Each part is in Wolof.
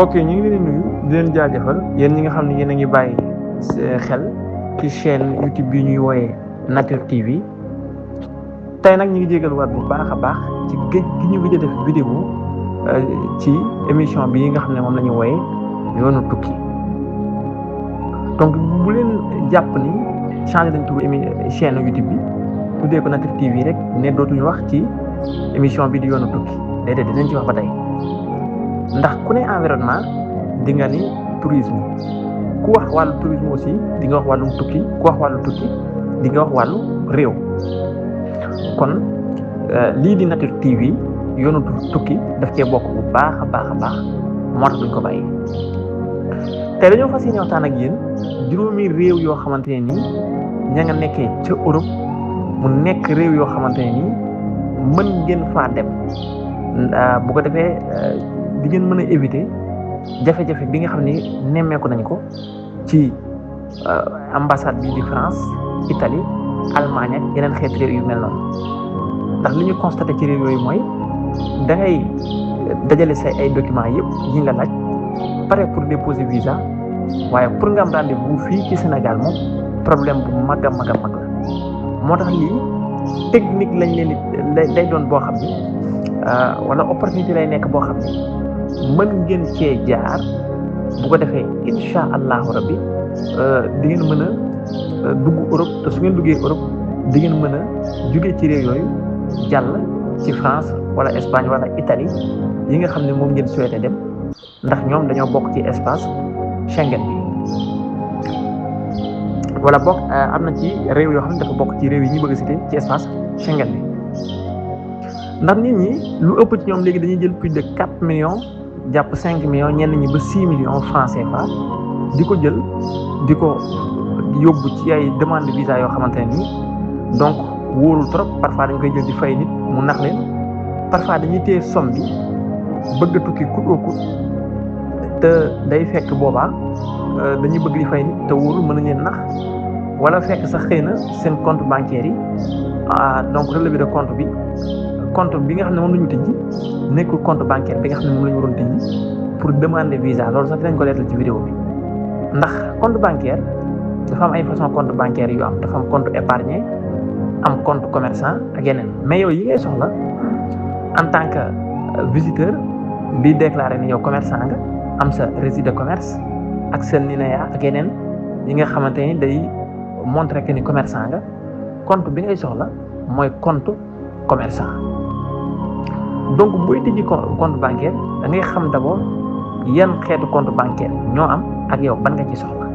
mbokk yi ñu ngi leen di nuyu di leen jaajëfal yéen ñi nga xam ne yéen a ngi bàyyi xel ci chaîne YouTube bi ñuy wooyee Nature TV tey nag ñu ngi jégaluwaat bu baax a baax ci géej gi ñu gëj a def vidéo ci émission bi nga xam ne moom la ñu wooyee yoonu tukki donc bu leen jàpp ni changé dañ tudd chaîne YouTube bi tuddee ko Nature TV rek ne dootuñu wax ci émission bi di yoonu tukki déedéet dinañ ci wax ba tey ndax ku ne environnement di nga ni tourisme ku wax wàllu tourisme aussi di nga wax wàllum tukki ku wax wàllu tukki di nga wax wàllu réew kon lii di Nature TV yoonu tukki daf cee bokk bu baax a baax moo tax duñ ko bàyyi te dañoo fas yéene waxtaan ak yéen juróomi réew yoo xamante ne nii ña nga nekkee ca Europe mu nekk réew yoo xamante ne nii mën ngeen faa dem bu ko defee di ngeen mën a éviter jafe-jafe bi nga xam ne nemmeeku nañ ko ci ambassade bi di France Italie Allemagne ak yeneen xeet réew yu mel noonu ndax li ñu constaté ci réew yooyu mooy da ngay dajale say ay documents yëpp yi nga laaj pare pour déposer visa waaye pour nga am rendez-vous fii ci Sénégal moom problème bu mag a mag la moo tax lii technique lañ leen day doon boo xam ne wala opportunité lay nekk boo xam ne mën ngeen cee jaar bu ko defee incha allahu rabbi di ngeen mën a dugg Europe te su ngeen duggee Europe di ngeen mën a jóge ci réew yooyu jàll ci France wala Espagne wala Italie yi nga xam ne moom ngeen souhaité dem ndax ñoom dañoo bokk ci espace Schengen bi wala bokk am na ci réew yoo xam ne dafa bokk ci réew yi ñu bëgg a cité ci espace Schengen bi ndax nit ñi lu ëpp ci ñoom léegi dañuy jël plus de 4 millions jàpp 5 millions ñenn ñi ba 6 millions francs CFA di ko jël di ko yóbbu ci ay demande de visa yoo xamante ne nii donc wóorul trop parfois dañ koy jël di fay nit mu nax leen parfois dañuy téye somme bi bëgg a tukki coûte que coûte te day fekk boobaa dañuy bëgg di fay nit te wóorul mën nañ leen nax wala fekk sax xëy na seen compte bancaire yi donc relevé de compte bi. compte bi nga xam ne moom la ñu tijji nekkul compte bancaire bi nga xam ne moom la ñu waroon tijji pour demander visa loolu sax dinañ ko leeral ci vidéo bi ndax compte bancaire dafa am ay façon compte bancaire yu am dafa am compte épargne am compte commerçant ak yeneen mais yow yi ngay soxla en tant que visiteur bi déclaré ni yow commerçant nga am sa registre de commerce ak sa NINEA ak yeneen yi nga xamante ni day montrer que ni commerçant nga compte bi ngay soxla mooy compte commerçant donc booy tijji compte bancaire da ngay xam d'abord yan xeetu compte bancaire ñoo am ak yow ban nga ci soxla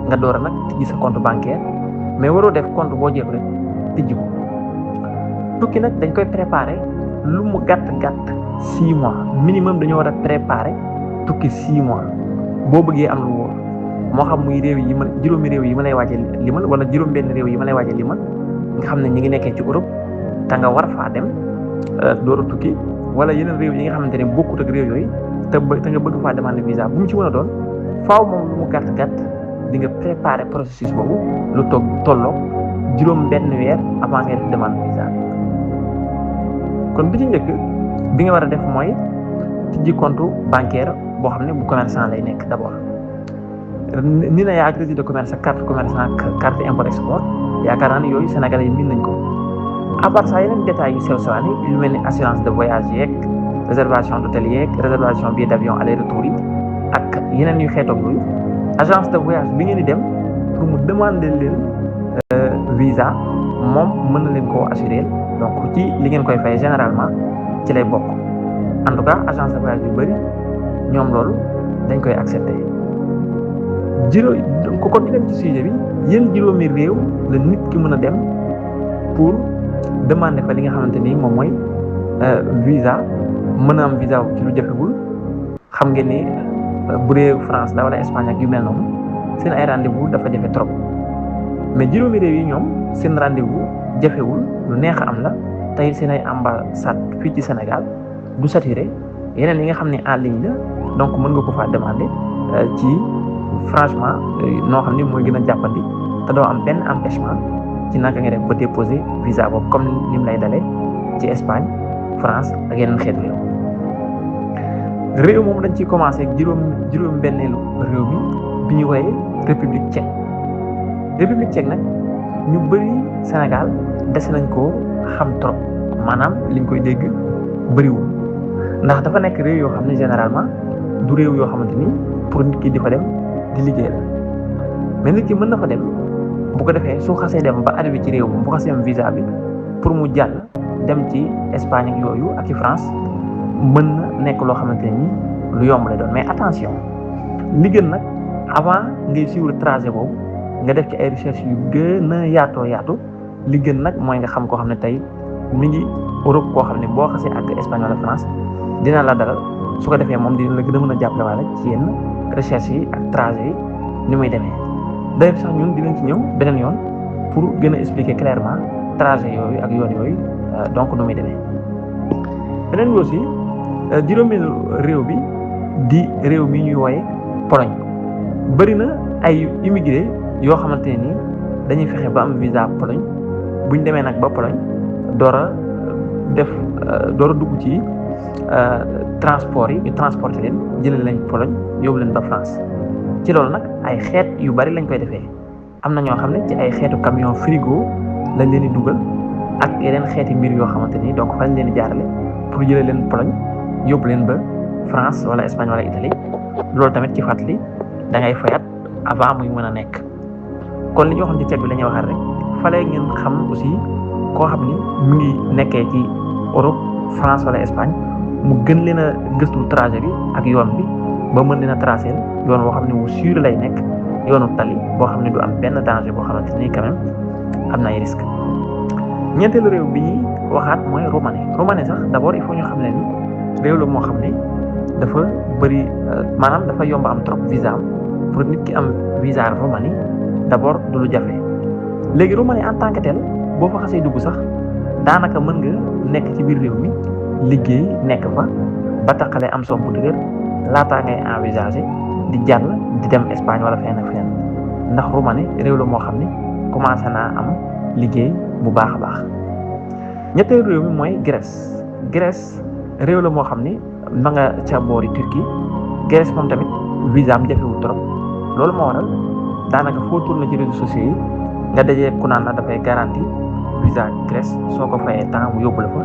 nga door a nag tijji sa compte bancaire mais waroo def compte boo jël rek tijji ko tukki nag dañ koy préparer lu mu gàtt 6 mois minimum dañoo war a préparer tukki 6 mois boo bëggee am lu wóor moo xam muy réew yi juróomi réew yi ma lay waaje limal wala juróom-benn réew yi ma lay waaje limal nga xam ne ñi ngi nekkee ci Europe te nga war faa dem door a tukki wala yeneen réew yi nga xamante ne bokkut ak réew yooyu te nga bëgg faa demander visa bu mu ci mën a doon faaw moom lu mu gàtt di nga préparer processus boobu lu tolloo juróom-benn weer avant nga def demande visa kon bi ci njëkk bi nga war a def mooy tijji compte bancaire boo xam ne bu commerçant lay nekk d'abord ni na yaa ak registre de commerce carte commerçant carte import export yaakaar naa ne yooyu Sénégalais yi miin nañ ko. à part ça yeneen détails yu sew sewaan yi lu mel ni assurance de voyage yeeg réservation d'hôtel yeeg réservation billet d'avion aller retour yi ak yeneen yu xeetoog yooyu agence de voyage bi ngeen di dem pour mu demander leen visa moom mën na leen koo assurer donc ci li ngeen koy fay généralement ci lay bokk en tout cas agence de voyage yu bëri ñoom loolu dañ koy accepter ko kon ñu dem ci sujet bi yéen juróomi réew la nit ki mën a dem pour demandé fa li nga xamante ni moom mooy visa mën a am visa ci lu jafewul xam ngeen ni bu dee France la wala Espagne ak yu mel noonu seen ay rendez-vous dafa jafe trop mais juróomi réew yi ñoom seen rendez-vous jafewul lu neex a am la tey seen ay ambassade fii ci Sénégal du saturé yeneen yi nga xam ne en ligne la donc mën nga ko faa demander ci franchement noo xam ni mooy gën a jàppandi te doo am benn empêchement ci naka nga def ba déposer visa boobu comme ni mu lay dalee ci Espagne France ak yeneen xeetu réew réew moom dañ ciy commencé ak juróom benneelu réew mi bi ñu woowee république tchèque. république tchèque nag ñu bëri Sénégal des nañ ko xam trop maanaam liñ koy dégg bëriwul ndax dafa nekk réew yoo xam ne généralement du réew yoo xamante ni pour nit ki di fa dem di liggéey la mais nit ki mën na fa dem bu ko defee su xasee dem ba arrivé ci réew moom bu xasee am visa bi pour mu jàll dem ci Espagne ak yooyu ak ci France mën na nekk loo xamante ni lu yomb lay doon mais attention li gën nag avant ngay suivre trajet boobu nga def ci ay recherche yu gën a yaatu li gën nag mooy nga xam koo xam ne tey mi ngi Europe koo xam ne boo xasee ak Espagne wala France dina la dalal su ko defee moom dina la gën a mën a jàppale waale ci yenn recherche yi ak trajet yi ni muy demee d'ailleurs sax ñun dinañ ci ñëw beneen yoon pour gën a expliquer clairement trajet yooyu ak yoon yooyu donc nu muy demee beneen bi aussi juróomeelu réew bi di réew mi ñuy wooye Pologne bëri na ay immigré yoo xamante ne ni dañuy fexe ba am visa Pologne buñ demee nag ba Pologne door a dugg ci transport yi ñu transporté leen jëlee leen Pologne yóbbu leen ba France ci loolu nag ay xeet yu bari lañ koy defee am na ñoo xam ne ci ay xeetu camion frigo lañ leen di dugal ak yeneen xeeti mbir yoo xamante ni donc fa lañ leen di jaarale pour jëlee leen Pologne yóbbu leen ba France wala Espagne wala Italie loolu tamit ci fàttali da ngay fayat avant muy mën a nekk kon li ñu waxoon ci ceeb bi la ñuy waxaat rek fale ngeen xam aussi koo xam ni mu ngi nekkee ci Europe France wala Espagne mu gën leen a gëstu trajet bi ak yoon bi ba mën leen a tracé yoon boo xam ne wu sûr lay nekk yoonu tali boo xam ne du am benn danger boo xamante ni quand même am na ay risque ñeenteelu réew bi ñuy waxaat mooy Roumanie sax d'abord il faut ñu xam ne ni réew la moo xam ne dafa bëri maanaam dafa yomb am trop visa pour nit ki am visa Roumanie d'abord du lu jafe léegi Roumanie en tant que tel boo fa xasee dugg sax daanaka mën nga nekk ci biir réew mi liggéey nekk fa ba taxalee am soom bu dëgër laataa ngay envisager di jàll di dem Espagne wala feneen ak feneen ndax Roumanie réew la moo xam ne commencé naa am liggéey bu baax a baax ñetteelu réew mi mooy Grèce réew la moo xam ni ma nga ca boori Turquie Grèce moom tamit visa am jafewul trop loolu moo waral daanaka foo tourné ci réseaux sociaux yi nga dajee ku naan la dafay garantie visa Grèce soo ko fayee temps mu yóbbu la fa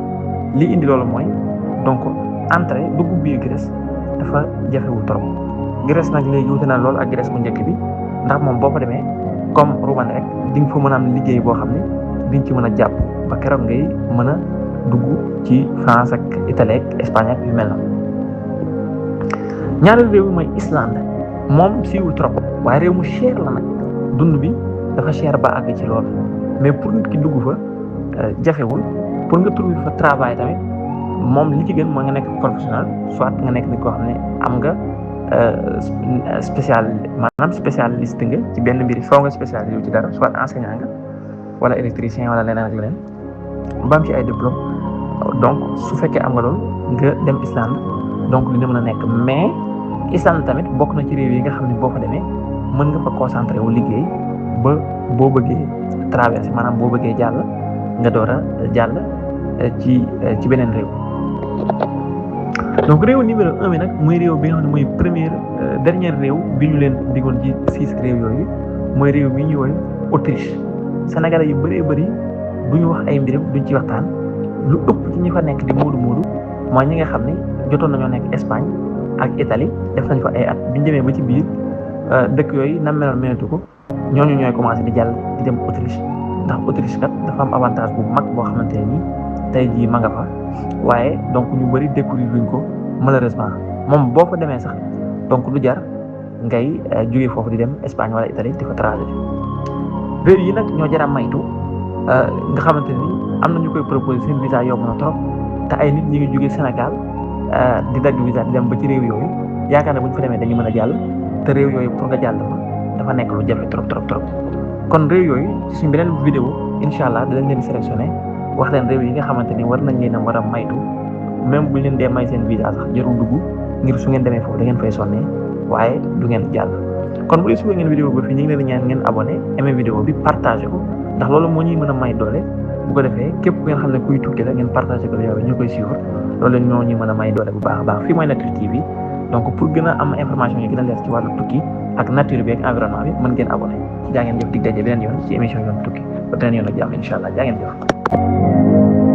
li indi loolu mooy donc entrée dugg biir Grèce dafa jafewul trop Grèce nag léegi wute na loolu ak Grèce bu njëkk bi ndax moom boo fa demee comme Roumanie rek di nga fa mën a am liggéey boo xam ne di nga ci mën a jàpp ba keroog ngay mën a dugg ci France ak Italie ak Espagne ak yu mel na ñaareelu réew mi mooy Islande moom siiwul trop waaye réew mu cher la nag dund bi dafa cher ba àgg ci loolu mais pour nit ki dugg fa jafewul pour nga trouver fa travail tamit moom li ci gën mooy nga nekk professionnel soit nga nekk nit koo xam ne am nga spécialiste nga ci benn mbir foo nga spécialisé ci dara soit enseignant nga wala électricien wala leneen ak leneen ba am ci ay diplôme donc su fekkee am nga loolu nga dem Islande donc dina mën a nekk mais Islande tamit bokk na ci réew yi nga xam ne boo fa demee mën nga fa concentré wu liggéey ba boo bëggee traversé maanaam boo bëggee jàll nga door a jàll ci beneen réew donc réew numéro 1 bi nag mooy réew bi nga xam ne mooy dernier réew bi ñu leen diggoon ci 6 réew yooyu mooy réew mi ñuy woy Autriche Sénégalais yu bëree bëri du ñu wax ay mbiram duñ ci waxtaan lu ëpp ci ñi fa nekk di moodu mooy ñi nga xam ne jotoon nañoo nekk Espagne ak Italie def nañ fa ay at biñu demee ba ci biir dëkk yooyu na meloon melatu ko ñooñu ñooy commencé di jàll di dem Autriche ndax Autriche kat dafa am avantage bu mag boo xamante ne nii tey jii ma nga fa waaye donc ñu bëri découvrir luñ ko malheureusement moom boo fa demee sax donc lu jar ngay jógee foofu di dem Espagne wala Italie di fa trajet réew yi nag ñoo jar a maytu nga xamante ni am na ñu koy proposé seen visa yomb na trop te ay nit ñi ngi jógee Sénégal di dagg visa di dem ba ci réew yooyu yaakaar ne bu ñu fa demee dañu mën a jàll te réew yooyu pour nga jàll fa dafa nekk lu jafe trop kon réew yooyu ci suñ beneen vidéo incha allah dinañ leen sélectionné wax leen réew yi nga xamante ni war nañ leen a war a maytu même bu ñu leen dee may seen visa sax jarul dugg ngir su ngeen demee foofu da ngeen fay sonnee waaye du ngeen jàll kon bu dee suba ngeen vidéo ba fii ñu ngi leen di ñaan ngeen abonné aimé vidéo bi partagé ko ndax loolu moo ñuy mën a may doole bu ko defee képp ngeen xam ne kuy tukki la ngeen partagé ko yow ñu koy suivre loolu ñoo ñuy mën a may doole bu baax a baax fii mooy Naturel TV donc pour gën a am information yi gën a leer ci wàllu tukki ak nature bi ak environnement bi mën ngeen abonné jaa ngeen jëf dig daje beneen yoon ci émission yoon tukki ba beneen yoon ak jàmm incha allah jaa ngeen jëf